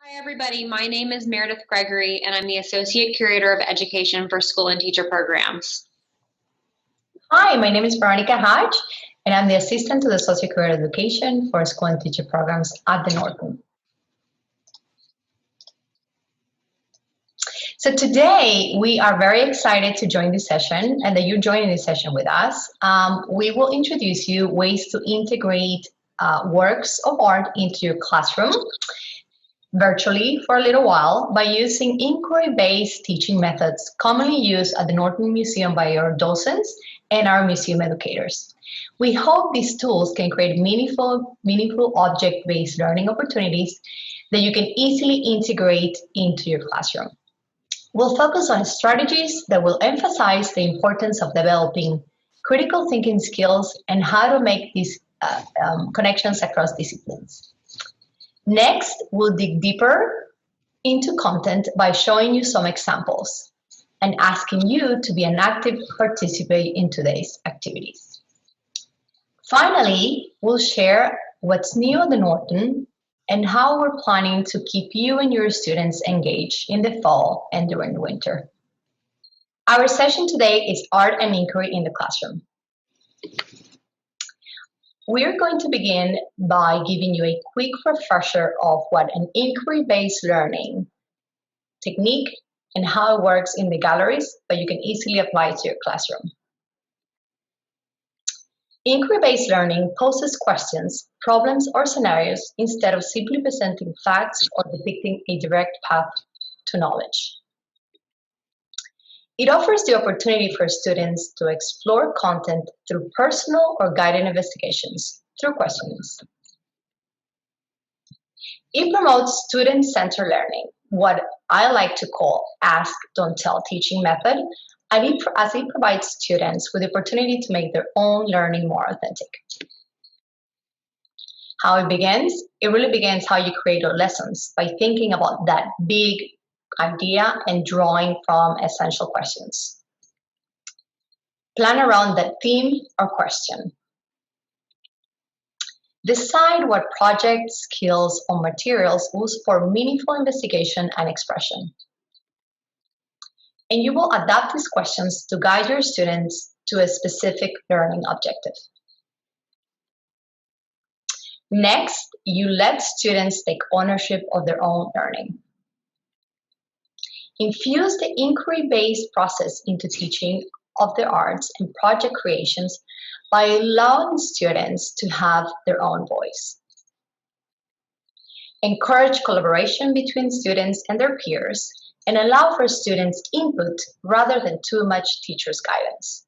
Hi, everybody. My name is Meredith Gregory, and I'm the Associate Curator of Education for School and Teacher Programs. Hi, my name is Veronica Hodge, and I'm the Assistant to the Associate Curator of Education for School and Teacher Programs at the Norton. So today, we are very excited to join this session and that you're joining this session with us. We will introduce you ways to integrate works of art into your classroom virtually for a little while by using inquiry-based teaching methods commonly used at the Norton Museum by our docents and our museum educators. We hope these tools can create meaningful object-based learning opportunities that you can easily integrate into your classroom. We'll focus on strategies that will emphasize the importance of developing critical thinking skills and how to make these connections across disciplines. Next, we'll dig deeper into content by showing you some examples and asking you to be an active participant in today's activities. Finally, we'll share what's new at the Norton and how we're planning to keep you and your students engaged in the fall and during the winter. Our session today is Art and Inquiry in the Classroom. We're going to begin by giving you a quick refresher of what an inquiry-based learning technique and how it works in the galleries, but you can easily apply to your classroom. Inquiry-based learning poses questions, problems, or scenarios instead of simply presenting facts or depicting a direct path to knowledge. It offers the opportunity for students to explore content through personal or guided investigations through questions. It promotes student-centered learning, what I like to call ask, don't tell teaching method, as it provides students with the opportunity to make their own learning more authentic. How it begins? It really begins how you create your lessons by thinking about that big idea and drawing from essential questions. Plan around that theme or question. Decide what projects, skills, or materials will support meaningful investigation and expression. And you will adapt these questions to guide your students to a specific learning objective. Next, you let students take ownership of their own learning. Infuse the inquiry-based process into teaching of the arts and project creations by allowing students to have their own voice. Encourage collaboration between students and their peers and allow for students' input rather than too much teacher's guidance.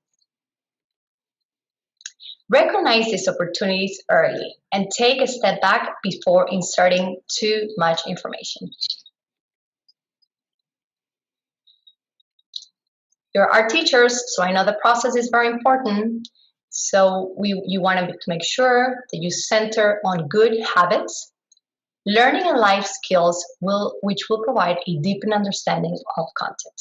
Recognize these opportunities early and take a step back before inserting too much information. You're art teachers, so I know the process is very important. So you want to make sure that you center on good habits, learning and life skills which will provide a deepened understanding of content.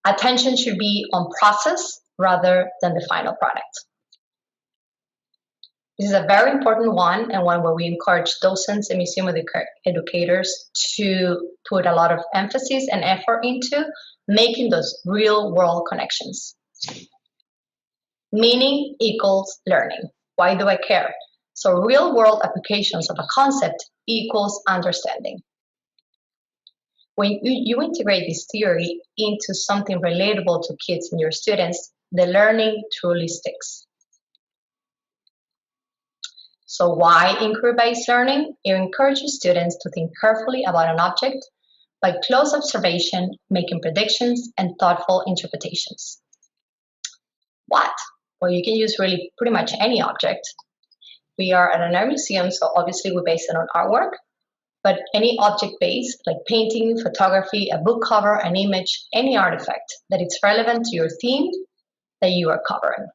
Attention should be on process rather than the final product. This is a very important one and one where we encourage docents and museum educators to put a lot of emphasis and effort into making those real-world connections. Meaning equals learning. Why do I care? So real-world applications of a concept equals understanding. When you integrate this theory into something relatable to kids and your students, the learning truly sticks. So why inquiry-based learning? It encourages students to think carefully about an object by close observation, making predictions, and thoughtful interpretations. What? Well, you can use really pretty much any object. We are at an art museum, so obviously we base it on artwork, but any object-based, like painting, photography, a book cover, an image, any artifact that is relevant to your theme that you are covering.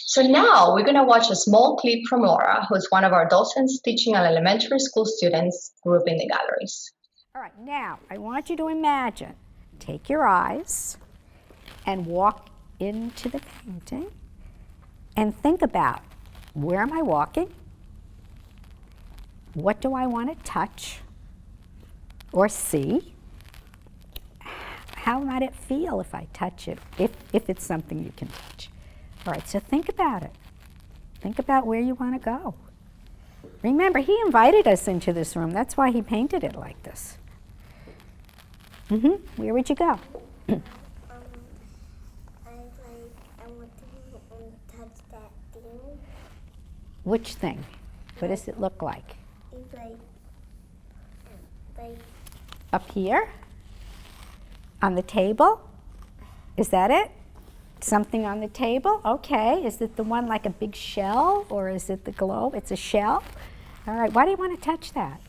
So now we're going to watch a small clip from Laura, who's one of our docents teaching an elementary school students group in the galleries. All right, now I want you to imagine, take your eyes and walk into the painting and think about, where am I walking? what do I want to touch or see? How might it feel if I touch it, if it's something you can touch? All right, so think about it. Think about where you want to go. Remember, he invited us into this room. That's why he painted it like this. Where would you go? I want to touch that thing. Which thing? What does it look like? It's like Up here? On the table? Is that it? Something on the table? Okay. Is it the one like a big shell, or is it the globe? It's a shell? All right. Why do you want to touch that?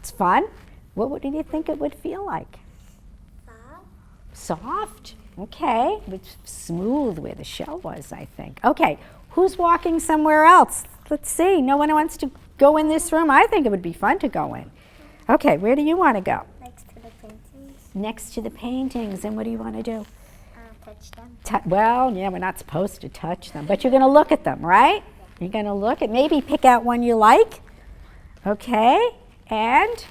It's fun. What do you think it would feel like? Soft? Okay. It's smooth where the shell was, I think. Okay. Who's walking somewhere else? Let's see. No one wants to go in this room? I think it would be fun to go in. Okay. Where do you want to go? next to the paintings. Next to the paintings. And what do you want to do? Touch them. Well, yeah, we're not supposed to touch them, but you're going to look at them, right? You're going to look at, maybe pick out one you like. Okay. And?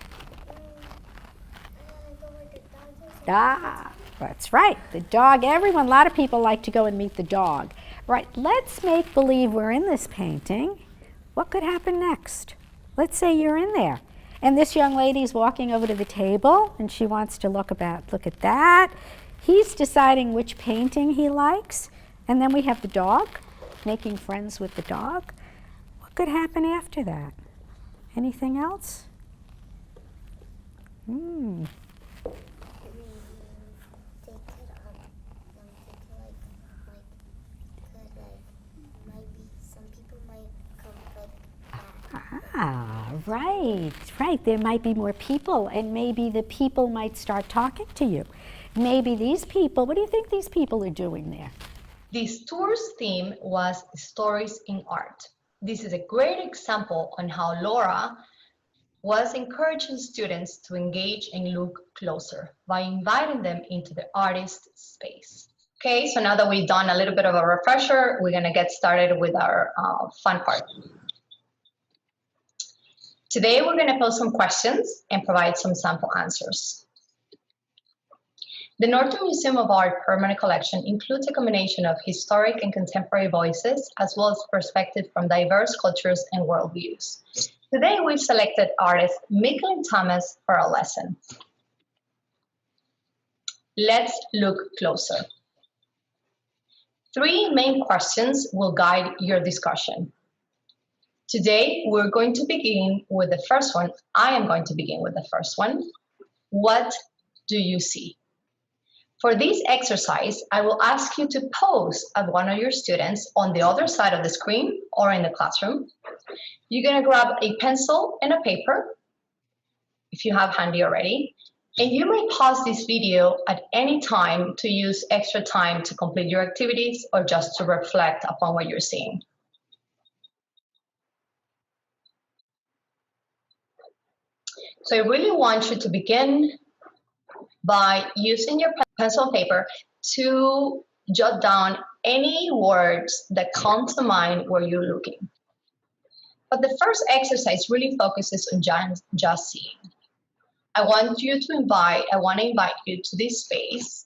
That's right. The dog. A lot of people like to go and meet the dog. Right. Let's make believe we're in this painting. What could happen next? Let's say you're in there, and this young lady's walking over to the table, and she wants to look at that. He's deciding which painting he likes, and then we have the dog, making friends with the dog. What could happen after that? Anything else? Right. There might be more people, and maybe the people might start talking to you. Maybe these people, what do you think these people are doing there? This tour's theme was Stories in Art. This is a great example on how Laura was encouraging students to engage and look closer by inviting them into the artist space. Okay, so now that we've done a little bit of a refresher, we're gonna get started with our fun part. Today, we're going to pose some questions and provide some sample answers. The Norton Museum of Art permanent collection includes a combination of historic and contemporary voices, as well as perspectives from diverse cultures and worldviews. Today, we've selected artist Mickalene Thomas for our lesson. Let's look closer. 3 main questions will guide your discussion. Today, we're going to begin with the first one. I am going to begin with the first one. What do you see? For this exercise, I will ask you to pose at one of your students on the other side of the screen or in the classroom. You're going to grab a pencil and a paper, if you have handy already, and you may pause this video at any time to use extra time to complete your activities or just to reflect upon what you're seeing. So I really want you to begin by using your pencil and paper to jot down any words that come to mind where you're looking. But the first exercise really focuses on just seeing. I want to invite you to this space,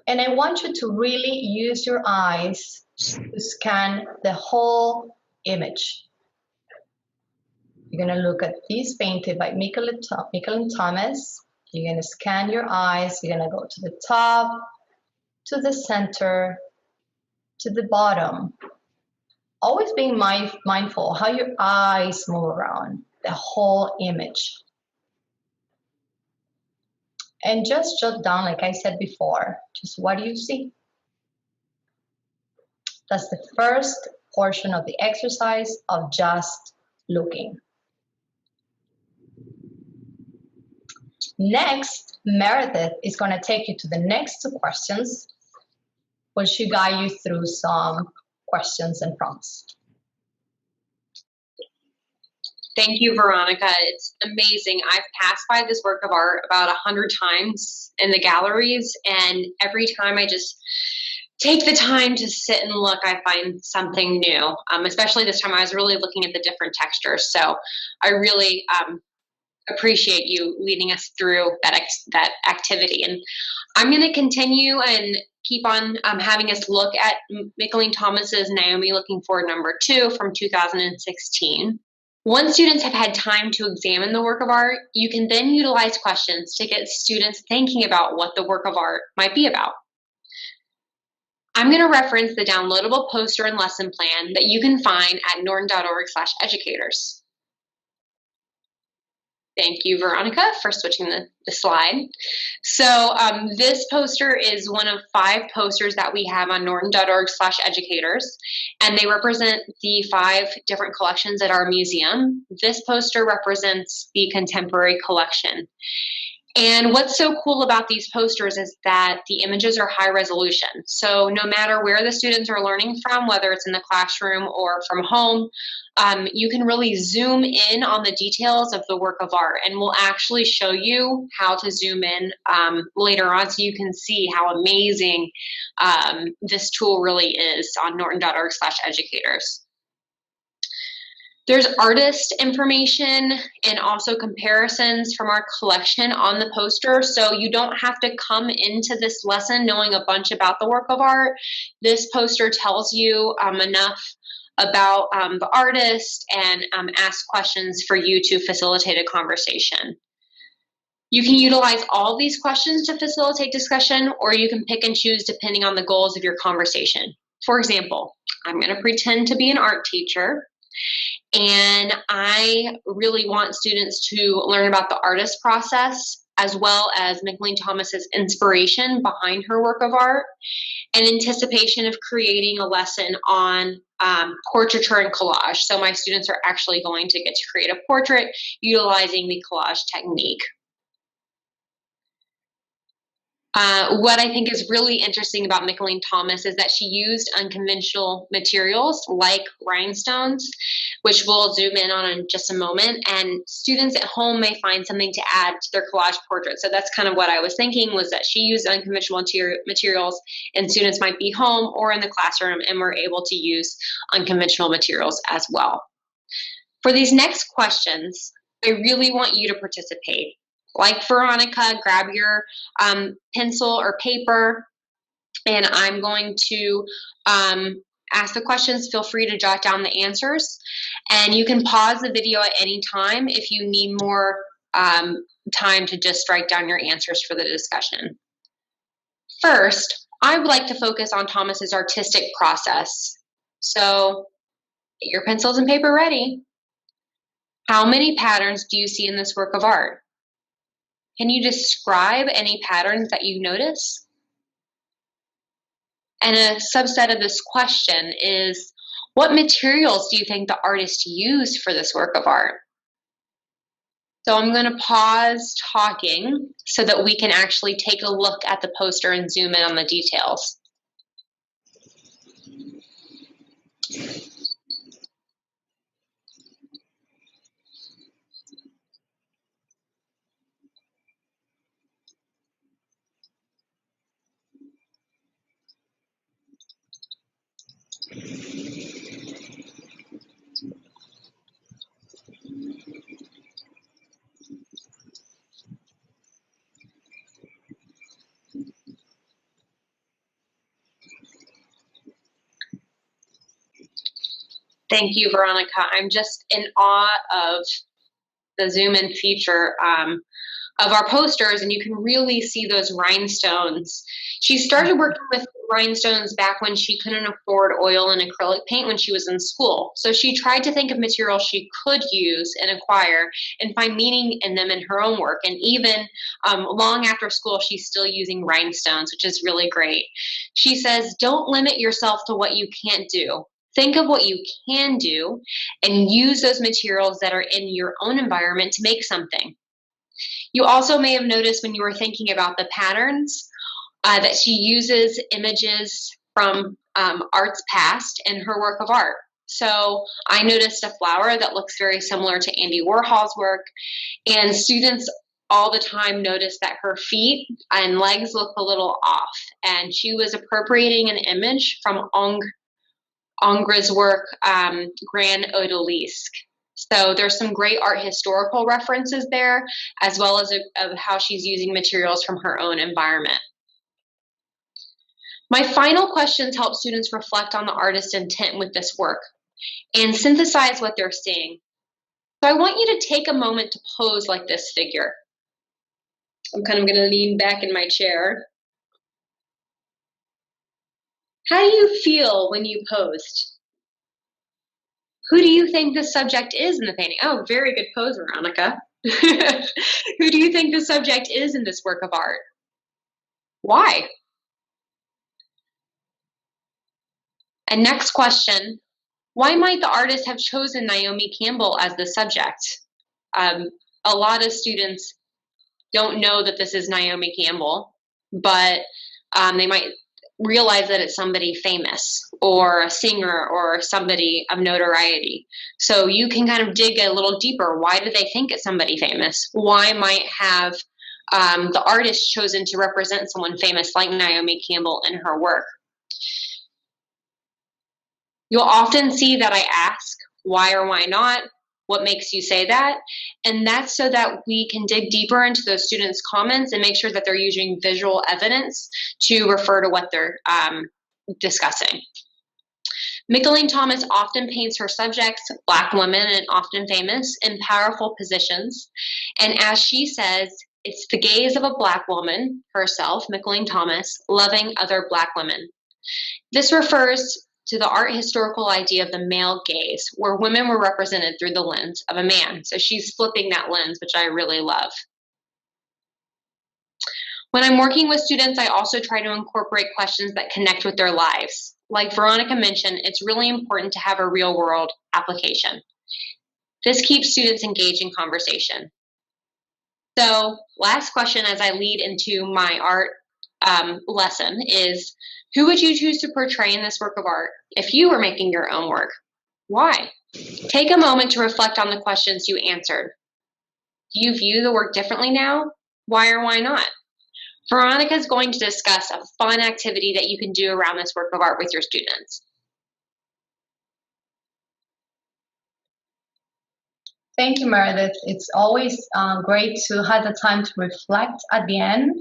and I want you to really use your eyes to scan the whole image. You're going to look at this painting by Mickalene Thomas. You're going to scan your eyes. You're going to go to the top, to the center, to the bottom. Always being mindful how your eyes move around the whole image. And just jot down, like I said before, just what do you see? That's the first portion of the exercise of just looking. Next, Meredith is going to take you to the next 2 questions, where she guide you through some questions and prompts. Thank you, Veronica. It's amazing. I've passed by this work of art about 100 times in the galleries, and every time I just take the time to sit and look, I find something new. Especially this time, I was really looking at the different textures. So I really appreciate you leading us through that activity. And I'm going to continue and keep on having us look at Mickalene Thomas's Naomi Looking Forward #2 from 2016. Once students have had time to examine the work of art, you can then utilize questions to get students thinking about what the work of art might be about. I'm going to reference the downloadable poster and lesson plan that you can find at norton.org/educators. Thank you, Veronica, for switching the slide. So this poster is one of 5 posters that we have on norton.org/educators, and they represent the 5 different collections at our museum. This poster represents the contemporary collection. And what's so cool about these posters is that the images are high resolution. So no matter where the students are learning from, whether it's in the classroom or from home, you can really zoom in on the details of the work of art. And we'll actually show you how to zoom in later on so you can see how amazing this tool really is on norton.org/educators. There's artist information and also comparisons from our collection on the poster, so you don't have to come into this lesson knowing a bunch about the work of art. This poster tells you enough about the artist and ask questions for you to facilitate a conversation. You can utilize all these questions to facilitate discussion, or you can pick and choose depending on the goals of your conversation. For example, I'm going to pretend to be an art teacher, and I really want students to learn about the artist process as well as Mickalene Thomas's inspiration behind her work of art, and anticipation of creating a lesson on portraiture and collage. So my students are actually going to get to create a portrait utilizing the collage technique. What I think is really interesting about Mickalene Thomas is that she used unconventional materials like rhinestones, which we'll zoom in on in just a moment, and students at home may find something to add to their collage portrait. So that's kind of what I was thinking, was that she used unconventional materials, and students might be home or in the classroom and were able to use unconventional materials as well. For these next questions, I really want you to participate. Like Veronica, grab your pencil or paper, and I'm going to ask the questions. Feel free to jot down the answers, and you can pause the video at any time if you need more time to just write down your answers for the discussion. First, I would like to focus on Thomas's artistic process. So get your pencils and paper ready. How many patterns do you see in this work of art? Can you describe any patterns that you notice? And a subset of this question is, what materials do you think the artist used for this work of art? So I'm going to pause talking so that we can actually take a look at the poster and zoom in on the details. Thank you, Veronica. I'm just in awe of the zoom in feature of our posters, and you can really see those rhinestones. She started working with rhinestones back when she couldn't afford oil and acrylic paint when she was in school. So she tried to think of materials she could use and acquire and find meaning in them in her own work. And even long after school, she's still using rhinestones, which is really great. She says, don't limit yourself to what you can't do. Think of what you can do and use those materials that are in your own environment to make something. You also may have noticed when you were thinking about the patterns that she uses images from arts past in her work of art. So I noticed a flower that looks very similar to Andy Warhol's work, and students all the time noticed that her feet and legs look a little off, and she was appropriating an image from Ingres's work, Grand Odalisque. So there's some great art historical references there, as well as of how she's using materials from her own environment. My final questions help students reflect on the artist's intent with this work and synthesize what they're seeing. So I want you to take a moment to pose like this figure. I'm kind of going to lean back in my chair. How do you feel when you posed? Who do you think the subject is in the painting? Oh, very good pose, Veronica. Who do you think the subject is in this work of art? Why? And next question, why might the artist have chosen Naomi Campbell as the subject? A lot of students don't know that this is Naomi Campbell, but they might realize that it's somebody famous or a singer or somebody of notoriety. So you can kind of dig a little deeper. Why do they think it's somebody famous? Why might have the artist chosen to represent someone famous like Naomi Campbell in her work? You'll often see that I ask why or why not, what makes you say that, and that's so that we can dig deeper into those students' comments and make sure that they're using visual evidence to refer to what they're discussing. Mickalene Thomas often paints her subjects, Black women and often famous, in powerful positions, and as she says, it's the gaze of a Black woman, herself, Mickalene Thomas, loving other Black women. This refers to the art historical idea of the male gaze, where women were represented through the lens of a man. So she's flipping that lens, which I really love. When I'm working with students, I also try to incorporate questions that connect with their lives. Like Veronica mentioned, it's really important to have a real world application. This keeps students engaged in conversation. So last question as I lead into my art lesson is, who would you choose to portray in this work of art if you were making your own work? Why? Take a moment to reflect on the questions you answered. Do you view the work differently now? Why or why not? Veronica is going to discuss a fun activity that you can do around this work of art with your students. Thank you, Meredith. It's always great to have the time to reflect at the end,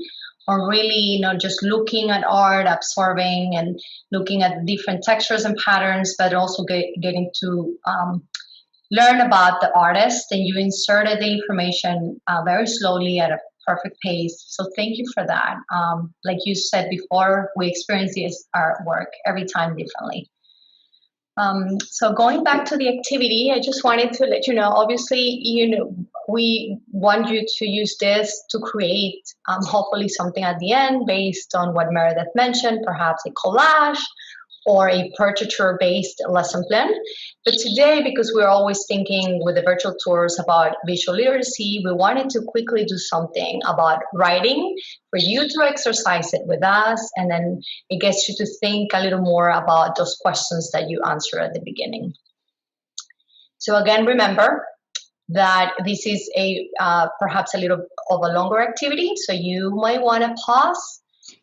or really, just looking at art, absorbing and looking at different textures and patterns, but also getting to learn about the artist, and you inserted the information very slowly at a perfect pace. So thank you for that. Like you said before, we experience this artwork every time differently. So going back to the activity, I just wanted to let you know, obviously, we want you to use this to create hopefully something at the end based on what Meredith mentioned, perhaps a collage or a portraiture-based lesson plan. But today, because we're always thinking with the virtual tours about visual literacy, we wanted to quickly do something about writing for you to exercise it with us, and then it gets you to think a little more about those questions that you answered at the beginning. So again, remember that this is perhaps a little of a longer activity, so you might want to pause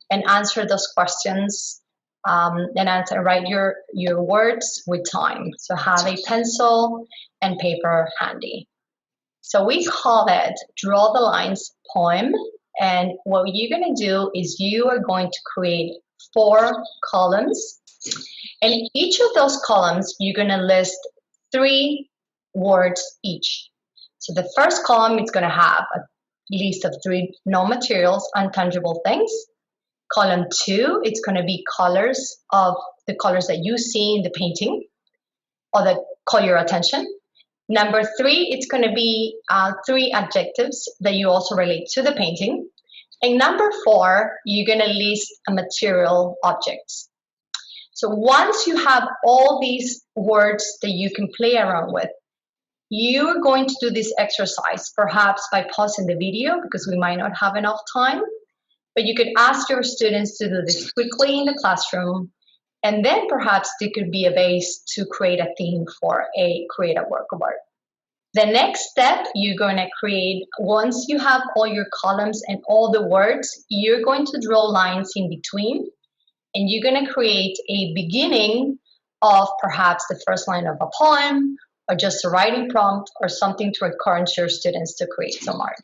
and answer those questions and write your words with time. So have a pencil and paper handy. So we call it Draw the Lines poem. And what you're going to do is you are going to create 4 columns. And in each of those columns, you're going to list 3 words each. So the first column is going to have a list of 3 known materials, untangible things. Column 2, it's going to be colors of the colors that you see in the painting or that call your attention. Number 3, it's going to be 3 adjectives that you also relate to the painting. And number 4, you're going to list a material objects. So once you have all these words that you can play around with, you're going to do this exercise, perhaps by pausing the video because we might not have enough time. But you could ask your students to do this quickly in the classroom, and then perhaps there could be a base to create a theme for a creative work of art. The next step, you're going to create, once you have all your columns and all the words, you're going to draw lines in between, and you're going to create a beginning of perhaps the first line of a poem, or just a writing prompt, or something to encourage your students to create some art.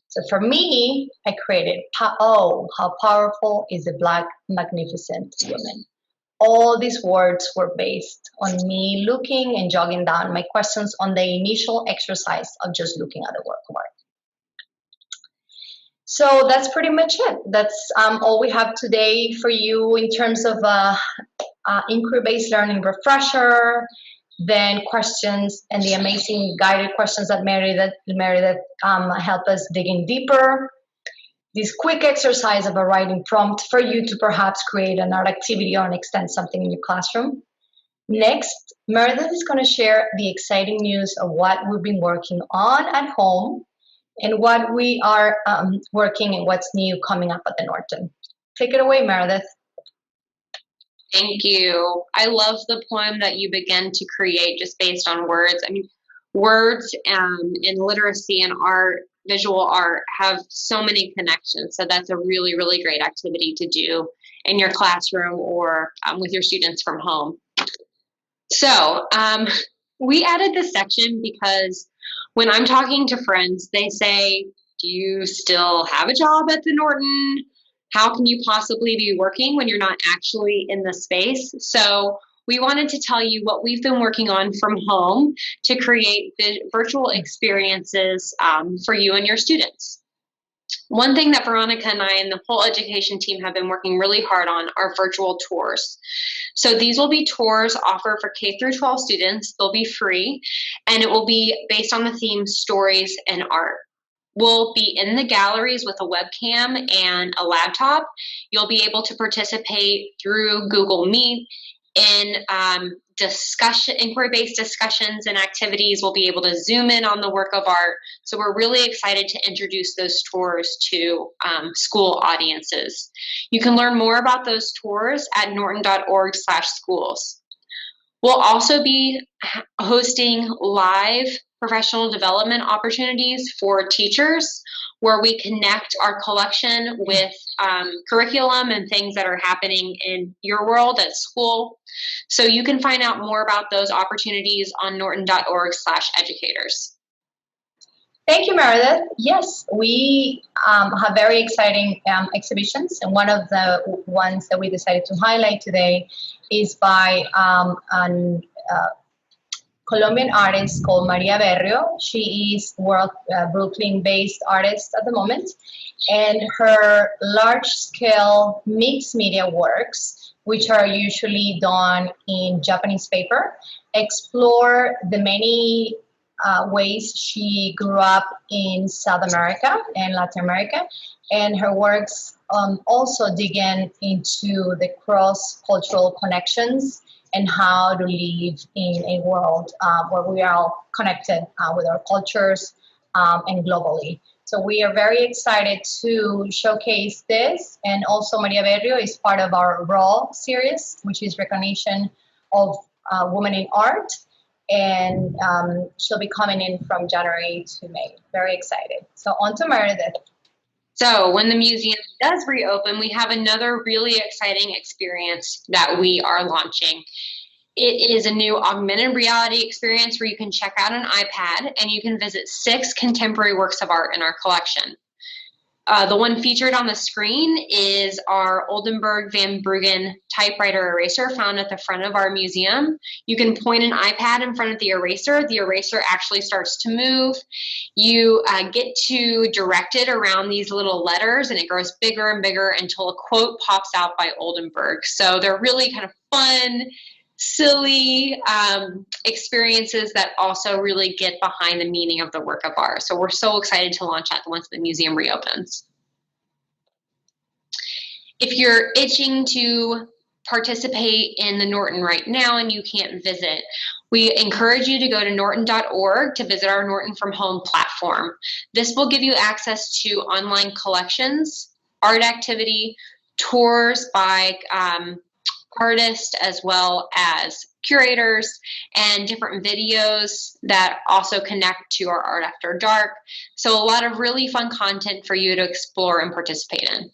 So for me, I created, oh, how powerful is a Black magnificent woman. All these words were based on me looking and jogging down my questions on the initial exercise of just looking at the work of art. So that's pretty much it. That's all we have today for you in terms of inquiry-based learning refresher, then questions and the amazing guided questions that Meredith help us digging deeper. This quick exercise of a writing prompt for you to perhaps create an art activity or extend something in your classroom. Next, Meredith is going to share the exciting news of what we've been working on at home and what we are working and what's new coming up at the Norton. Take it away, Meredith. Thank you. I love the poem that you began to create just based on words. I mean, words and literacy and art, visual art, have so many connections. So that's a really, really great activity to do in your classroom or with your students from home. So we added this section because when I'm talking to friends, they say, do you still have a job at the Norton? How can you possibly be working when you're not actually in the space? So we wanted to tell you what we've been working on from home to create virtual experiences for you and your students. One thing that Veronica and I and the whole education team have been working really hard on are virtual tours. So these will be tours offered for K through 12 students. They'll be free, and it will be based on the theme stories and art. We'll be in the galleries with a webcam and a laptop. You'll be able to participate through Google Meet in inquiry-based discussions and activities. We'll be able to zoom in on the work of art. So we're really excited to introduce those tours to school audiences. You can learn more about those tours at norton.org/schools. We'll also be hosting live professional development opportunities for teachers where we connect our collection with curriculum and things that are happening in your world at school. So you can find out more about those opportunities on norton.org/educators. Thank you, Meredith. Yes, we have very exciting exhibitions, and one of the ones that we decided to highlight today is by an Colombian artist called Maria Berrio. She is Brooklyn-based artist at the moment, and her large-scale mixed media works, which are usually done in Japanese paper, explore the many ways she grew up in South America and Latin America, and her works also dig into the cross-cultural connections and how to live in a world where we are all connected with our cultures and globally. So we are very excited to showcase this, and also Maria Berrio is part of our RAW series, which is recognition of women in art, and she'll be coming in from January to May. Very excited. So on to Meredith. So when the museum does reopen, we have another really exciting experience that we are launching. It is a new augmented reality experience where you can check out an iPad and you can visit 6 contemporary works of art in our collection. The one featured on the screen is our Oldenburg Van Bruggen typewriter eraser found at the front of our museum. You can point an iPad in front of the eraser. The eraser actually starts to move. You get to direct it around these little letters, and it grows bigger and bigger until a quote pops out by Oldenburg. So they're really kind of fun, silly experiences that also really get behind the meaning of the work of art. So we're so excited to launch that once the museum reopens. If you're itching to participate in the Norton right now and you can't visit, we encourage you to go to norton.org to visit our Norton from Home platform. This will give you access to online collections, art activity, tours by artists as well as curators, and different videos that also connect to our Art After Dark. So a lot of really fun content for you to explore and participate in.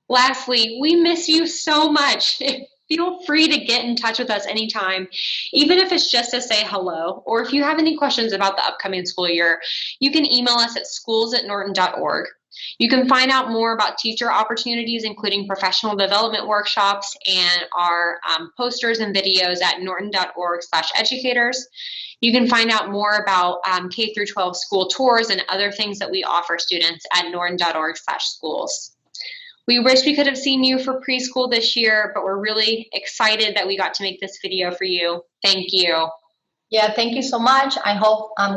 Lastly, we miss you so much. Feel free to get in touch with us anytime, even if it's just to say hello, or if you have any questions about the upcoming school year, you can email us at schools@norton.org. You can find out more about teacher opportunities, including professional development workshops and our posters and videos at norton.org/educators. You can find out more about K through 12 school tours and other things that we offer students at norton.org/schools. We wish we could have seen you for preschool this year, but we're really excited that we got to make this video for you. Thank you. Yeah, thank you so much.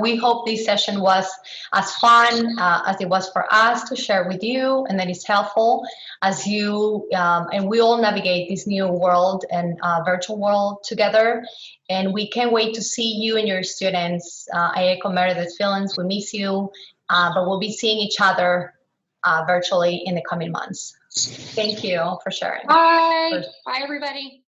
We hope this session was as fun as it was for us to share with you, and that it's helpful as you and we all navigate this new world and virtual world together. And we can't wait to see you and your students. I echo Meredith's feelings. We miss you, but we'll be seeing each other virtually in the coming months. Thank you for sharing. Bye. Bye, everybody.